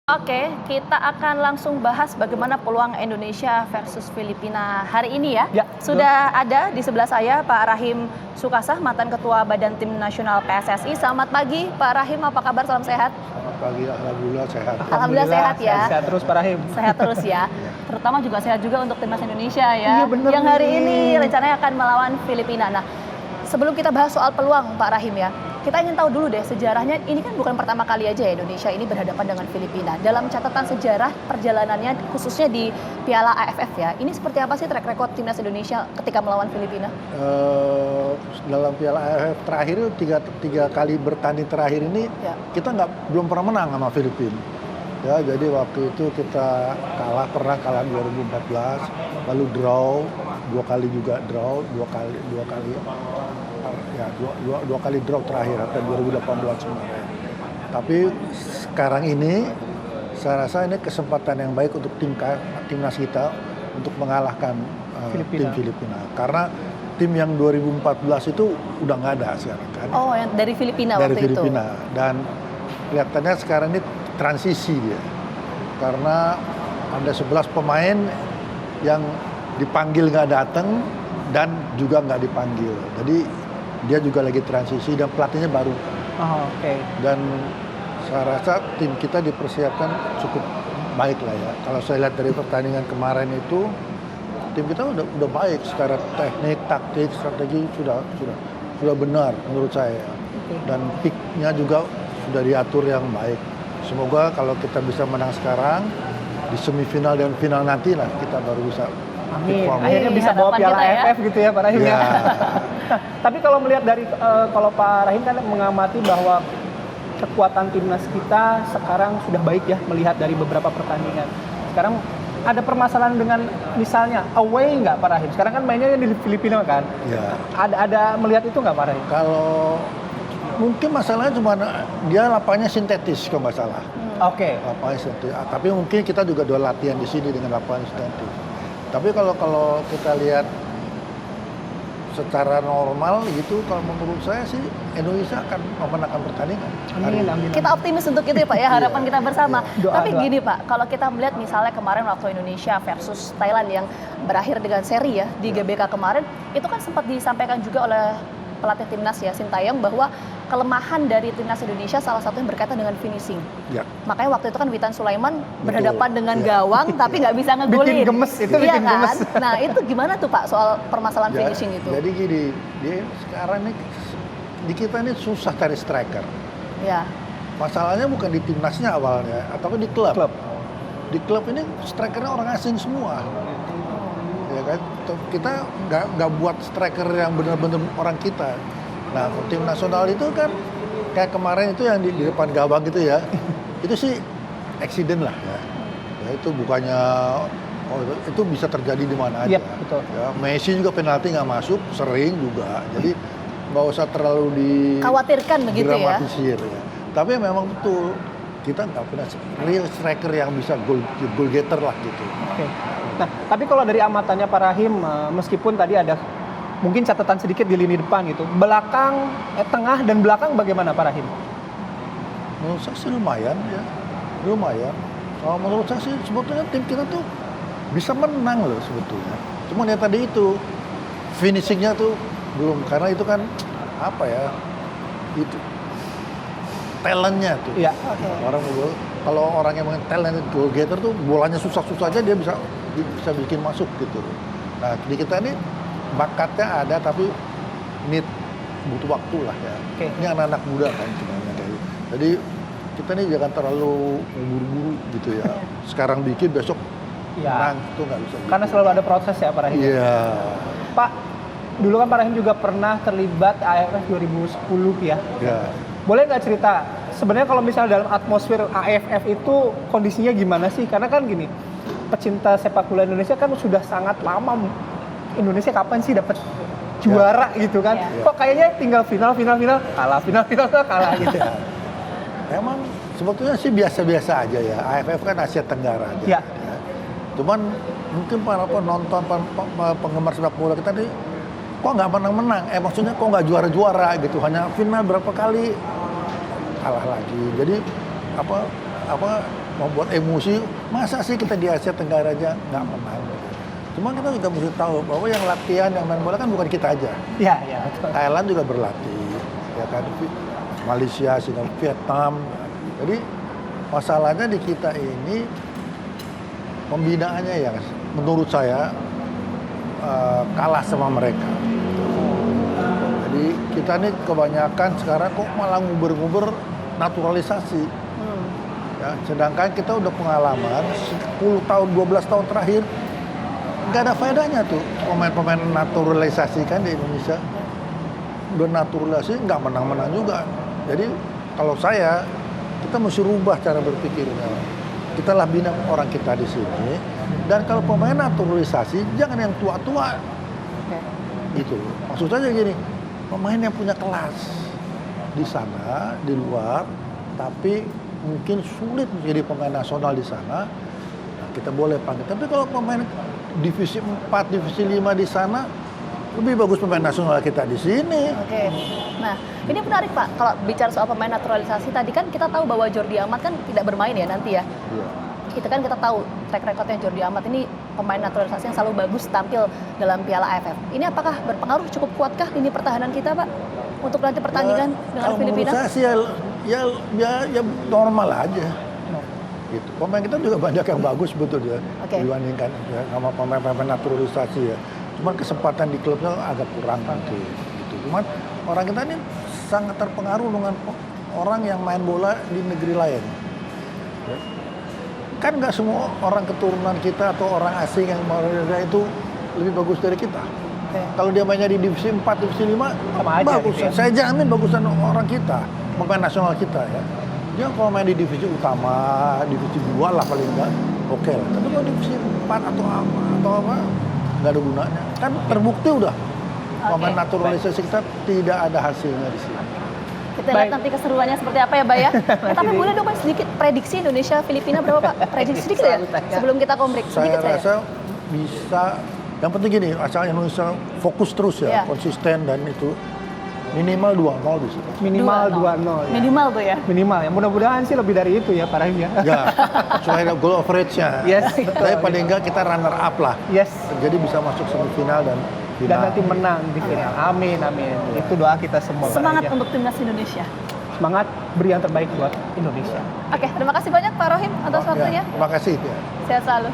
Oke, kita akan langsung bahas bagaimana peluang Indonesia versus Filipina hari ini ya. Ya, Sudah ada di sebelah saya Pak Rahim Sukasah, mantan Ketua Badan Tim Nasional PSSI. Selamat pagi Pak Rahim, apa kabar? Salam sehat. Selamat pagi, alhamdulillah sehat. Alhamdulillah sehat ya. Sehat terus Pak Rahim. Sehat terus ya. Terutama juga sehat juga untuk timnas Indonesia ya. Iya, bener yang hari nih. ini rencananya akan melawan Filipina. Nah, sebelum kita bahas soal peluang Pak Rahim ya, kita ingin tahu dulu deh sejarahnya. Ini kan bukan pertama kali aja ya Indonesia ini berhadapan dengan Filipina. Dalam catatan sejarah perjalanannya khususnya di Piala AFF ya, ini seperti apa sih track record timnas Indonesia ketika melawan Filipina? Dalam Piala AFF terakhir itu tiga kali bertanding terakhir ini Ya. kita belum pernah menang sama Filipina. Ya, jadi waktu itu kita pernah kalah 2014, lalu draw, dua kali draw terakhir atau 2018 kemarin. Tapi sekarang ini saya rasa ini kesempatan yang baik untuk timnas kita untuk mengalahkan tim Filipina. Karena tim yang 2014 itu udah nggak ada sekarang kan. Oh, yang dari Filipina Dari waktu Filipina. itu. Dan kelihatannya sekarang ini transisi dia. Karena ada 11 pemain yang dipanggil nggak datang dan juga nggak dipanggil. Jadi dia juga lagi transisi dan pelatihnya baru. Oh, oke. Dan saya rasa tim kita dipersiapkan cukup baik lah ya. Kalau saya lihat dari pertandingan kemarin itu, tim kita udah baik secara teknik, taktik, strategi sudah benar menurut saya. Dan picknya juga sudah diatur yang baik. Semoga kalau kita bisa menang sekarang di semifinal dan final nanti lah kita baru bisa. Amin. perform. Akhirnya bisa bawa Harapan Piala kita ya. AFF gitu ya Pak Rahim ya. Ya. Tapi kalau melihat dari kalau Pak Rahim kan mengamati bahwa kekuatan timnas kita sekarang sudah baik ya, melihat dari beberapa pertandingan. Sekarang ada permasalahan dengan misalnya away nggak Pak Rahim? Sekarang kan mainnya di Filipina kan. Ya. Ada melihat itu nggak Pak Rahim? Kalau mungkin masalahnya cuma dia lapangannya sintetis kalau nggak salah. Oke. Lapangan sintetis. Tapi mungkin kita juga dua latihan di sini dengan lapangan sintetis. Tapi kalau kita lihat secara normal gitu, kalau menurut saya sih Indonesia akan memenangkan pertandingan. Amin. Kita optimis untuk itu ya Pak ya, harapan kita bersama. Doa. Tapi gini Pak, kalau kita melihat misalnya kemarin waktu Indonesia versus Thailand yang berakhir dengan seri ya di GBK kemarin, itu kan sempat disampaikan juga oleh pelatih timnas ya Sintayong bahwa kelemahan dari timnas Indonesia salah satunya berkaitan dengan finishing. Ya. Makanya waktu itu kan Witan Sulaiman Betul. berhadapan dengan Ya. gawang tapi nggak bisa ngegolin. Bikin gemes, itu Iya bikin kan? gemes. Nah itu gimana tuh Pak soal permasalahan Ja- finishing itu? Jadi gini, dia sekarang ini di kita ini susah cari striker. Ya. Masalahnya bukan di timnasnya awalnya, atau di klub. Klub. Di klub ini strikernya orang asing semua. Ya kan, kita nggak buat striker yang benar-benar orang kita. Nah, tim nasional itu kan kayak kemarin itu yang di depan gawang gitu ya, itu sih accident lah ya. Ya itu bukannya, itu bisa terjadi di mana aja. Iya, betul. Ya, Messi juga penalti nggak masuk, sering juga. Jadi nggak usah terlalu Khawatirkan begitu ya? dramatisir ya. Tapi memang betul kita nggak punya real striker yang bisa goal getter lah gitu. Oke. Nah, tapi kalau dari amatannya Pak Rahim, meskipun tadi ada mungkin catatan sedikit di lini depan gitu, belakang, tengah dan belakang bagaimana Pak Rahim? Menurut saya sih lumayan ya, lumayan. Kalau menurut saya sih sebetulnya tim kita tuh bisa menang loh sebetulnya. Cuma ya tadi itu finishingnya tuh belum, karena itu kan apa ya, itu talentnya tuh. Iya. Kalau orang yang main talent goal getter tuh bolanya susah-susah aja dia bisa bikin masuk gitu. Nah di kita ini bakatnya ada tapi butuh waktu lah ya. Oke. Ini anak-anak muda kan sebenarnya kayak. Jadi kita ini jangan terlalu buru-buru gitu ya. Sekarang bikin besok Iya. menang itu nggak bisa. Gitu. Karena selalu ada proses ya Pak Rahim. Iya. Pak, dulu kan Pak Rahim juga pernah terlibat AFF 2010 ya. Ya. Boleh nggak cerita, sebenarnya kalau misalnya dalam atmosfer AFF itu kondisinya gimana sih? Karena kan gini, pecinta sepak bola Indonesia kan sudah sangat lama. Indonesia kapan sih dapat juara gitu kan? Ya. Kok kayaknya tinggal final kalah, final kalah gitu. Ya. Emang sebetulnya sih biasa-biasa aja ya. AFF kan Asia Tenggara aja. Ya. Ya. Cuman mungkin para penonton, penggemar sepak bola kita nih kok nggak menang-menang? Maksudnya kok nggak juara-juara gitu? Hanya final berapa kali kalah lagi. Jadi apa membuat emosi. Masa sih kita di Asia Tenggara aja nggak menang? Cuma kita juga mesti tahu bahwa yang latihan, yang main bola kan bukan kita aja. Iya, iya, betul. Thailand juga berlatih, ya kan, Malaysia, Singapura, Vietnam. Jadi masalahnya di kita ini pembinaannya yang menurut saya kalah sama mereka. Jadi kita ini kebanyakan sekarang kok malah nguber-nguber naturalisasi. Ya, sedangkan kita udah pengalaman 10 tahun, 12 tahun terakhir nggak ada faedahnya tuh pemain-pemain naturalisasi kan di Indonesia. Udah naturalisasi nggak menang-menang juga. Jadi kalau saya, kita mesti rubah cara berpikirnya. Kita lah bina orang kita di sini. Dan kalau pemain naturalisasi jangan yang tua-tua. Gitu. Maksud saya gini, pemain yang punya kelas di sana, di luar, tapi mungkin sulit menjadi pemain nasional di sana, nah kita boleh panggil. Tapi kalau pemain divisi 4, divisi 5 di sana, lebih bagus pemain nasional kita di sini. Oke. Nah, ini menarik Pak. Kalau bicara soal pemain naturalisasi tadi kan kita tahu bahwa Jordi Amat kan tidak bermain ya nanti ya. Iya. Kita tahu track recordnya Jordi Amat ini pemain naturalisasi yang selalu bagus tampil dalam Piala AFF. Ini apakah berpengaruh cukup kuatkah lini pertahanan kita Pak untuk nanti pertandingan dengan kalau Filipina? menurut saya sih ya normal aja. Gitu. Pemain kita juga banyak yang bagus sebetulnya dibandingkan ya, sama pemain-pemain naturalisasi ya. Cuman kesempatan di klubnya agak kurang nanti. Gitu. Cuman orang kita ini sangat terpengaruh dengan orang yang main bola di negeri lain. Ya. Kan nggak semua orang keturunan kita atau orang asing yang mau itu lebih bagus dari kita. Kalau dia mainnya di divisi 4, divisi 5, sama aja bagus. gitu ya? Saya jamin bagusan orang kita, pemain nasional kita ya. Dia kalau main di divisi utama, divisi 2 lah paling enggak, oke lah. Tapi kalau divisi 4 atau apa, nggak ada gunanya. Kan terbukti udah, pemain naturalisasi kita tidak ada hasilnya di sini. Kita lihat nanti keseruannya seperti apa ya, Mbak ya. Tapi boleh dong Pak sedikit prediksi Indonesia Filipina berapa Pak? Prediksi sedikit ya sebelum kita kombrek. Saya Sedikit rasa bisa. Yang penting gini, asal Indonesia fokus terus ya, konsisten dan itu minimal 2-0 bisa. Minimal 2-0 ya. Minimal tuh ya. Minimal ya. Mudah-mudahan sih lebih dari itu ya Pak Rahim ya. Ya, supaya ada goal average-nya. Yes, betul. Tapi paling enggak kita runner up lah. Yes. Jadi bisa masuk semifinal dan final. Dan nanti menang di final. Amin, amin. Itu doa kita semua. Semangat Pak Rahim. untuk timnas Indonesia. Semangat, beri yang terbaik buat Indonesia. Oke, terima kasih banyak Pak Rohim atas waktunya. Ya, terima kasih. Ya. Sehat selalu.